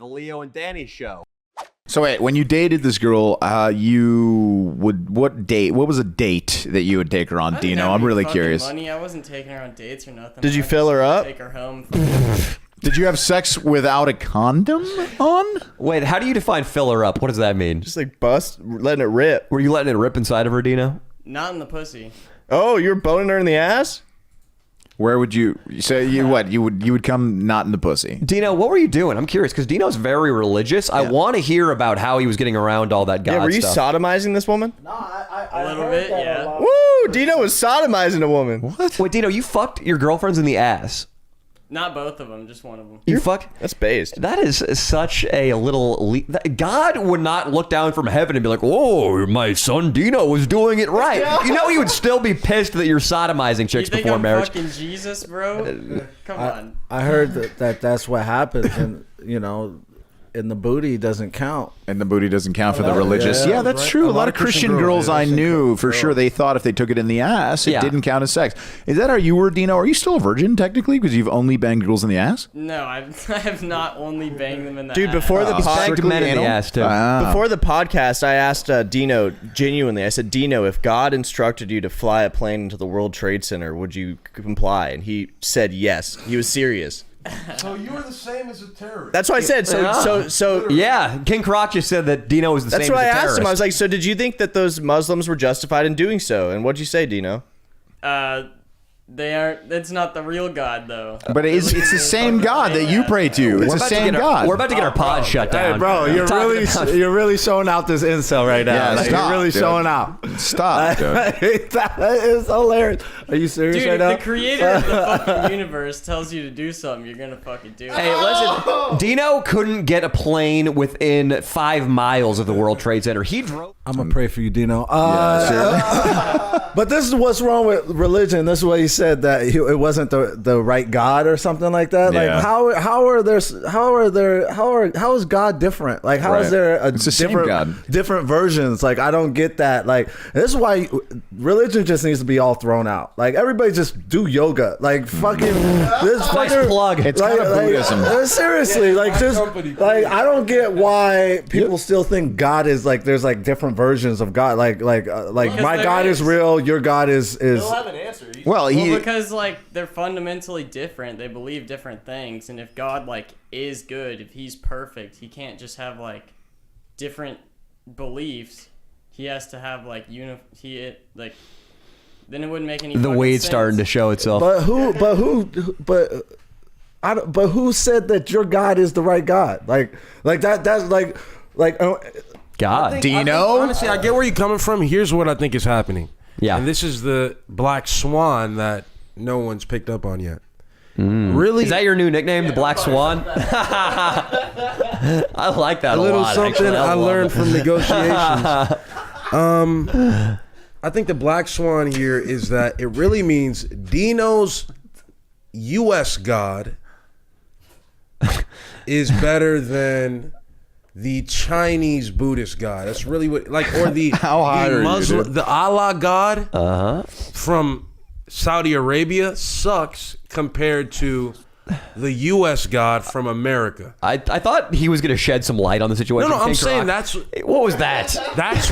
The Leo and Danny show. So wait, when you dated this girl, what was a date that you would take her on, Dino? I'm really curious. Money. I wasn't taking her on dates or nothing. Did you fill her up? Take her home. Did you have sex without a condom on? Wait, how do you define fill her up? What does that mean? Just like letting it rip. Were you letting it rip inside of her, Dino? Not in the pussy. Oh, you were boning her in the ass? Where would you say you would come not in the pussy? Dino, what were you doing? I'm curious because Dino's very religious. I want to hear about how he was getting around all that God Yeah, were you stuff. sodomizing this woman? No, I A little bit, yeah. Woo! Dino was sodomizing a woman. What? Wait, Dino, you fucked your girlfriends in the ass. Not both of them, just one of them. You fucked? That's based. That is such a little... God would not look down from heaven and be like, oh, my son Dino was doing it right. You know he would still be pissed that you're sodomizing chicks You think before I'm marriage. fucking Jesus, bro? Come on. I heard that's what happens, and in the booty doesn't count. And the booty doesn't count for the religious. yeah, Yeah, that's right. true. A lot of Christian girls I knew, for sure, they thought if they took it in the ass, it didn't count as sex. Is that how you were, Dino? Are you still a virgin, technically, because you've only banged girls in the ass? No, I have not only banged them in the Dude, ass. before the Banged men in the ass, too. Before the podcast, I asked Dino genuinely. I said, Dino, if God instructed you to fly a plane into the World Trade Center, would you comply? And he said yes. He was serious. So you were the same as a terrorist. That's what I said. So Yeah, King Croc just said that Dino was the that's same what I as a asked him. I terrorist. was like, so did you think that those Muslims were justified in doing so? And what'd you say, Dino? They aren't. That's not the real God, though. But it's the same God that you pray to. It's the same God. We're about to get our pod shut down. Hey, bro, you're really showing out this incel right now. Yeah, Like, stop, you're really dude. showing out. Stop, dude. That is hilarious. Are you serious Dude, right if now? the creator of the fucking universe tells you to do something, you're gonna fucking do it. Hey, listen, Dino couldn't get a plane within 5 miles of the World Trade Center. He drove... I'm gonna pray for you, Dino. But this is what's wrong with religion. This is what he said, that it wasn't the right God or something like that. Like Yeah. how is God different? Like how is Right. there a It's the same God. different versions? Like I don't get that. Like this is why religion just needs to be all thrown out. Like everybody just do yoga. Like fucking this Nice fucking plug. It's kind of Buddhism. seriously, like just company, like I don't get why people still think God is like there's like different versions of God. Like my there God is is. real. Your God is. They'll have an answer. Well, Well, because like they're fundamentally different. They believe different things, and if God like is good, if He's perfect, He can't just have like different beliefs. He has to have like then it wouldn't make any. The fucking weed's sense. starting to show itself. But who said that your God is the right God? Like that. That's like. God. Dino? Honestly, I get where you're coming from. Here's what I think is happening. Yeah. And this is the black swan that no one's picked up on yet. Really? Is that your new nickname, the Black Swan? I like that a little lot, something actually. I love learned it. from negotiations. I think the black swan here is that it really means Dino's U.S. God is better than the Chinese Buddhist God. That's really what, like, or the How high the are you, Muslim, dude? the Allah God from Saudi Arabia sucks compared to the U.S. God from America. I thought he was going to shed some light on the situation. No, I'm King saying Croc. that's What was that?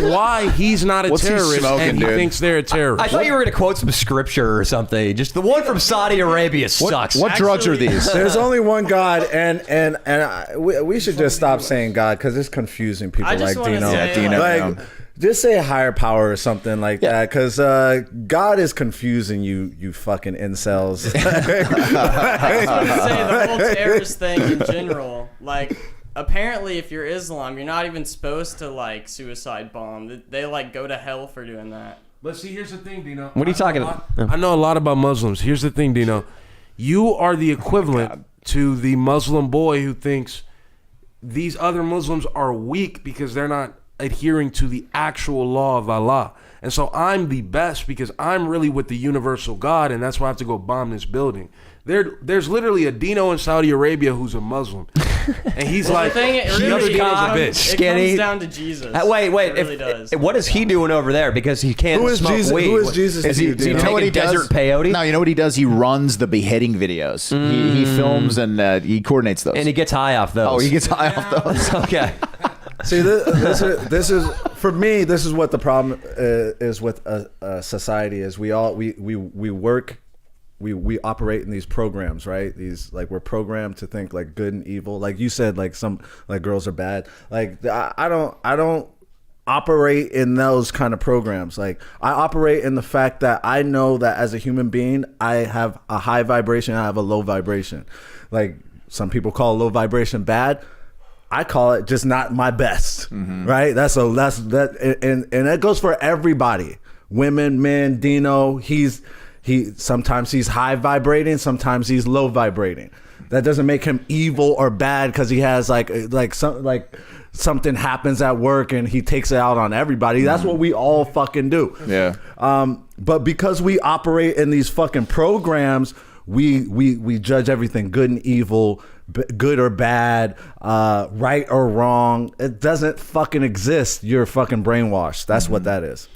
why he's not a What's he terrorist smoking, and he dude? thinks they're a terrorist. I thought you were going to quote some scripture or something. Just the one from Saudi Arabia sucks. What drugs are these? There's only one God, and we should just stop saying God because it's confusing people I just like wanna Dino. say, Dino, Like, yeah. just say a higher power or something like that, because God is confusing you fucking incels. I was gonna say the whole terrorist thing in general. Like, apparently, if you're Islam, you're not even supposed to like suicide bomb. They like go to hell for doing that. But see, here's the thing, Dino. What are you talking about? I know a lot about Muslims. Here's the thing, Dino. You are the equivalent to the Muslim boy who thinks these other Muslims are weak because they're not adhering to the actual law of Allah. And so I'm the best because I'm really with the universal God, and that's why I have to go bomb this building. There's literally a Dino in Saudi Arabia who's a Muslim, and he's like, the thing, it the other really Dino's a comes, bitch. it Skinny. comes down to Jesus. Wait. It really does. What is he doing over there? Because he can't Who is smoke Jesus? weed. Who is Jesus Is to he, you, is he Dino? You know what he taking does? desert peyote? No, you know what he does? He runs the beheading videos. He films and he coordinates those. And he gets high off those. oh, he gets high off those. Okay. See, this is for me. This is what the problem is with a society. Is we work, we operate in these programs, right? These like we're programmed to think like good and evil. Like you said, like some like girls are bad. Like I don't operate in those kind of programs. Like I operate in the fact that I know that as a human being, I have a high vibration, I have a low vibration. Like some people call low vibration bad. I call it just not my best, right? That's that, and that goes for everybody, women, men. Dino, sometimes he's high vibrating, sometimes he's low vibrating. That doesn't make him evil or bad because he has like something happens at work and he takes it out on everybody. That's what we all fucking do. Yeah. But because we operate in these fucking programs, we judge everything good and evil, good or bad, right or wrong. It doesn't fucking exist. You're fucking brainwashed. That's what that is.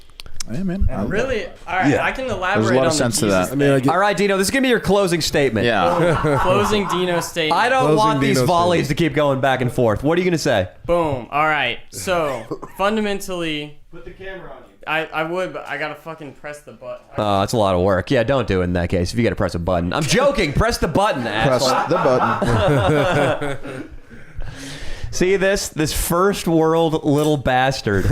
Hey, man. Really? All right, I can elaborate There's a lot on of sense to the that. Jesus I mean, thing. All right, Dino, this is going to be your closing statement. Yeah. Closing Dino statement. I don't Closing want these Dino's volleys statement. to keep going back and forth. What are you going to say? Boom. All right. So, fundamentally... Put the camera on you. I would, but I gotta fucking press the button. Oh, that's a lot of work. Yeah, don't do it in that case. If you got to press a button. I'm joking. Press the button, Press asshole. the button. See this first world little bastard.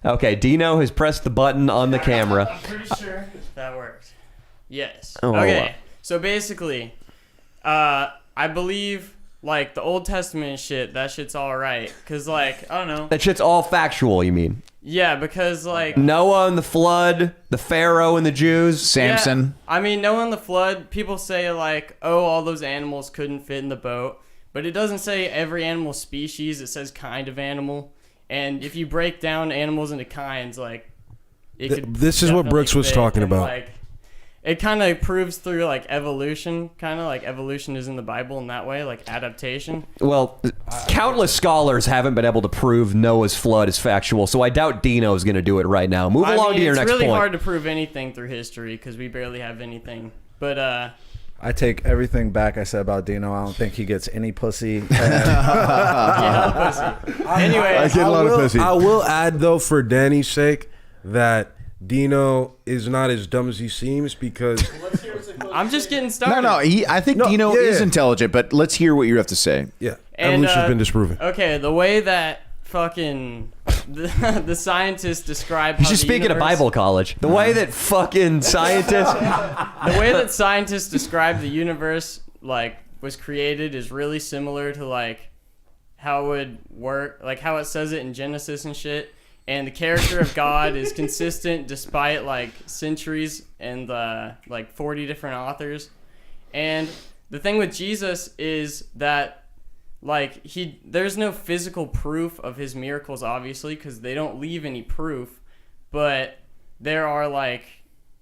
Okay, Dino has pressed the button on the camera. I'm pretty sure that worked. Yes. Oh, okay. wow. So basically, I believe like the Old Testament and shit. That shit's all right. Cause like I don't know. That shit's all factual, you mean? Yeah, because like Noah and the flood, the Pharaoh and the Jews. Samson. Yeah, I mean, Noah and the flood. People say like, oh, all those animals couldn't fit in the boat, but it doesn't say every animal species. It says kind of animal. And if you break down animals into kinds, like it could. This is what definitely Brooks was fit. talking And, about. Like, it kind of proves through like evolution, kind of like evolution is in the Bible in that way, like adaptation. Well, countless scholars haven't been able to prove Noah's flood is factual, so I doubt Dino's going to do it right now. Move along to your next It's really point. hard to prove anything through history because we barely have anything. But I take everything back I said about Dino. I don't think he gets any pussy. yeah, pussy. Anyway, I get a lot of pussy. I will add though, for Danny's sake, that Dino is not as dumb as he seems because I'm just getting started. No. I think Dino is intelligent, but let's hear what you have to say. yeah, And, evolution's been disproven. Okay, the way that fucking the scientists describe how You should the speak at a universe- Bible college. The way that fucking scientists... The way that scientists describe the universe, like, was created is really similar to, like, how it would work, like, how it says it in Genesis and shit. And the character of God is consistent despite, like, centuries and, like, 40 different authors. And the thing with Jesus is that, like, there's no physical proof of his miracles, obviously, because they don't leave any proof. But there are, like,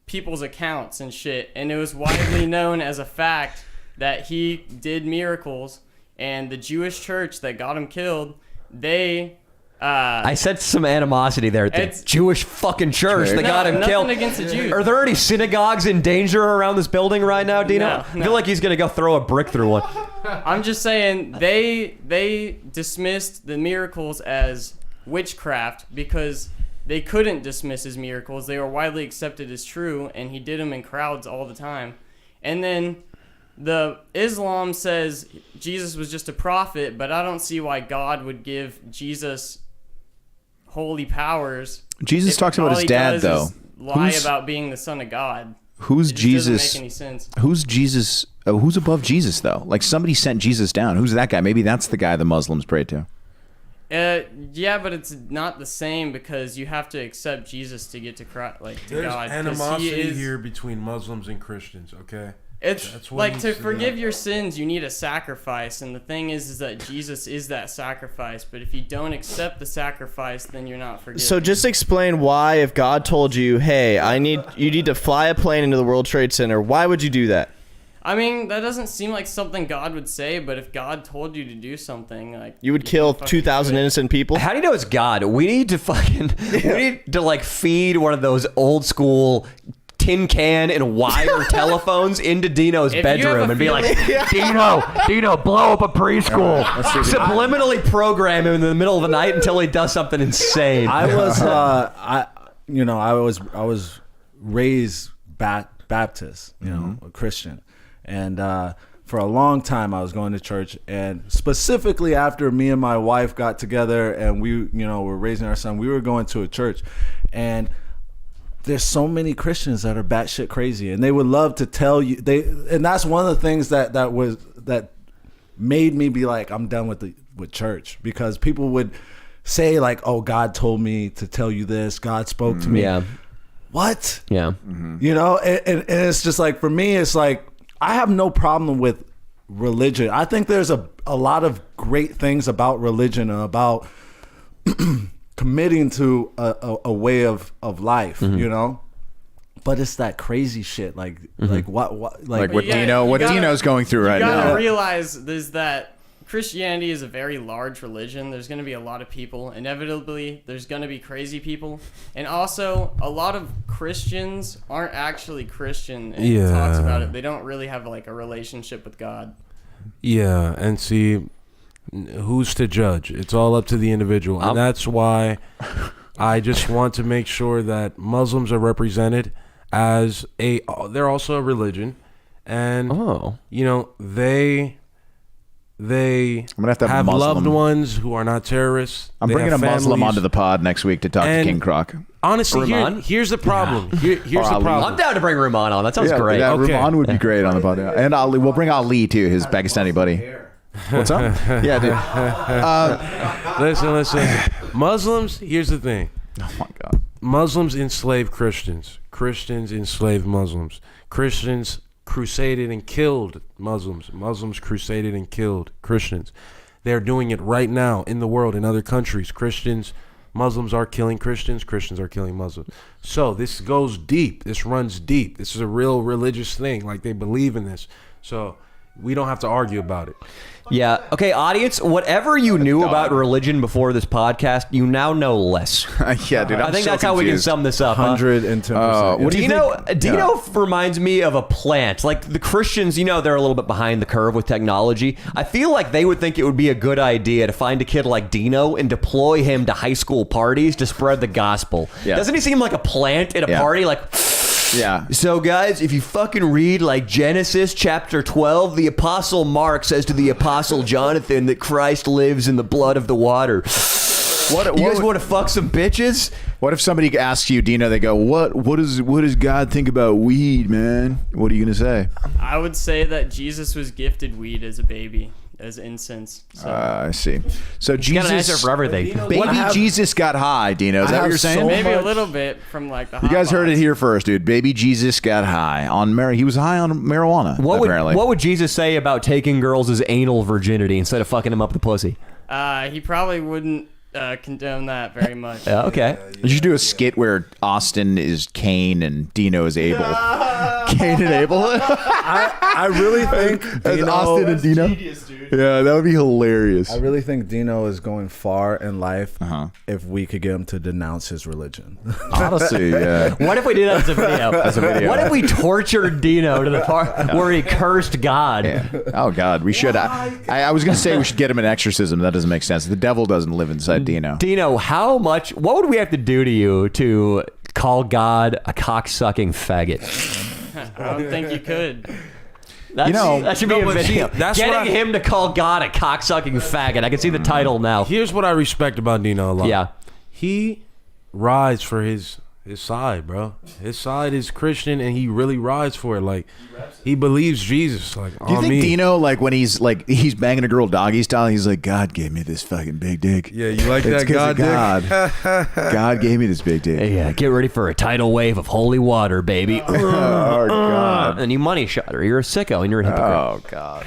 people's accounts and shit, and it was widely known as a fact that he did miracles, and the Jewish church that got him killed, they I said some animosity there at the It's- Jewish fucking church that got him nothing killed. against the Jews. Are there any synagogues in danger around this building right now, Dino? No, I feel like he's going to go throw a brick through one. I'm just saying they dismissed the miracles as witchcraft because they couldn't dismiss his miracles. They were widely accepted as true, and he did them in crowds all the time. And then the Islam says Jesus was just a prophet, but I don't see why God would give Jesus holy powers. Jesus if talks about all his he dad, does though. is lie Who's- about being the son of God. Who's It just Jesus? doesn't make any sense. Who's Jesus? Who's above Jesus, though? Like somebody sent Jesus down. Who's that guy? Maybe that's the guy the Muslims pray to. Yeah, but it's not the same because you have to accept Jesus to get to Christ, like to There's God. 'cause animosity he is, here between Muslims and Christians. Okay, It's what like needs to to forgive your sins, you need a sacrifice, and the thing is that Jesus is that sacrifice. But if you don't accept the sacrifice, then you're not forgiven. So just explain why, if God told you, "Hey, you need to fly a plane into the World Trade Center," why would you do that? I mean, that doesn't seem like something God would say, but if God told you to do something, like You would kill fucking 2,000 do it. innocent people. How do you know it's God? We need to like feed one of those old school tin can and wire telephones into Dino's If you have bedroom a and be like, feeling- Dino, blow up a preschool. Subliminally program him in the middle of the night until he does something insane. I was, I was raised Baptist, a Christian, and for a long time I was going to church, and specifically after me and my wife got together and we, were raising our son, we were going to a church, and there's so many Christians that are batshit crazy, and they would love to tell you and that's one of the things that made me be like, I'm done with church, because people would say like, oh, God told me to tell you this, God spoke to me. Yeah. What? Yeah. And it's just like, for me, it's like, I have no problem with religion. I think there's a lot of great things about religion and about committing to a way of life, but it's that crazy shit, like what Like what you gotta- Dino, you what gotta- Dino's going through right You gotta now. realize is that Christianity is a very large religion. There's going to be a lot of people. Inevitably, there's going to be crazy people. And also, a lot of Christians aren't actually Christian. And it talks about it. They don't really have like a relationship with God. Yeah, and see, who's to judge? It's all up to the individual. And that's why I just want to make sure that Muslims are represented as they're also a religion. And, they I'm gonna have to have a Muslim. loved ones who are not terrorists. I'm They bringing a have Muslim families. onto the pod next week to talk to And- King Croc. Honestly, here's the problem. Here's the Ali. problem. I'm down to bring Ruman on. That sounds great. Yeah, Okay. Ruman would be great on the pod. Yeah. And Ali, we'll bring Ali too, his Pakistani buddy. What's up? Yeah, dude. Listen. Muslims, here's the thing. Oh my God. Muslims enslave Christians. Christians enslave Muslims. Christians crusaded and killed Muslims. Muslims crusaded and killed Christians. They're doing it right now in the world, in other countries. Muslims are killing Christians. Christians are killing Muslims. So this goes deep. This runs deep. This is a real religious thing. Like, they believe in this. So we don't have to argue about it. Yeah. Okay, audience, whatever you knew about religion before this podcast, you now know less. Yeah, dude. I think that's how we can sum this up. 110%. What do you Dino think? reminds me of a plant. Like the Christians, they're a little bit behind the curve with technology. I feel like they would think it would be a good idea to find a kid like Dino and deploy him to high school parties to spread the gospel. Yeah. Doesn't he seem like a plant at a party? Like, Yeah. so guys, if you fucking read like Genesis chapter 12, the apostle Mark says to the apostle Jonathan that Christ lives in the blood of the water. You guys want to fuck some bitches? What if somebody asks you, Dino? They go, "What does God think about weed, man?" What are you gonna say? I would say that Jesus was gifted weed as a baby, as incense. So I see. So You got an answer Jesus, for everything. baby Jesus got high. Dino, is that what you're saying? maybe a little bit from like the You guys heard it here first, dude. Baby Jesus got high on he was high on marijuana. Apparently. What would Jesus say about taking girls' anal virginity instead of fucking them up the pussy? He probably wouldn't condone that very much. Yeah, okay. You should do a skit where Austin is Cain and Dino is Abel. Cain and Abel. I really think Dino, Austin and Dino. Yeah, that would be hilarious. I really think Dino is going far in life if we could get him to denounce his religion. Honestly, yeah. What if we did that as a video? As a video. What if we tortured Dino to the part where he cursed God? Yeah. Oh God, we should. I was gonna say we should get him an exorcism. That doesn't make sense. The devil doesn't live inside Dino. Dino, what would we have to do to you to call God a cock-sucking faggot? I don't think you could. That should be a but video. see, that's what Getting him to call God a cock-sucking faggot. I can see the title now. Here's what I respect about Dino a lot. Yeah. He rides for his His side, bro. His side is Christian, and he really rides for it. Like, he believes Jesus. Like, Do you think Dino, like, when he's banging a girl doggy style, he's like, God gave me this fucking big dick. Yeah, you like It's that 'cause of God dick? God gave me this big dick. Yeah, get ready for a tidal wave of holy water, baby. Oh, God. And you money shot her. You're a sicko and you're a hypocrite. Oh, God.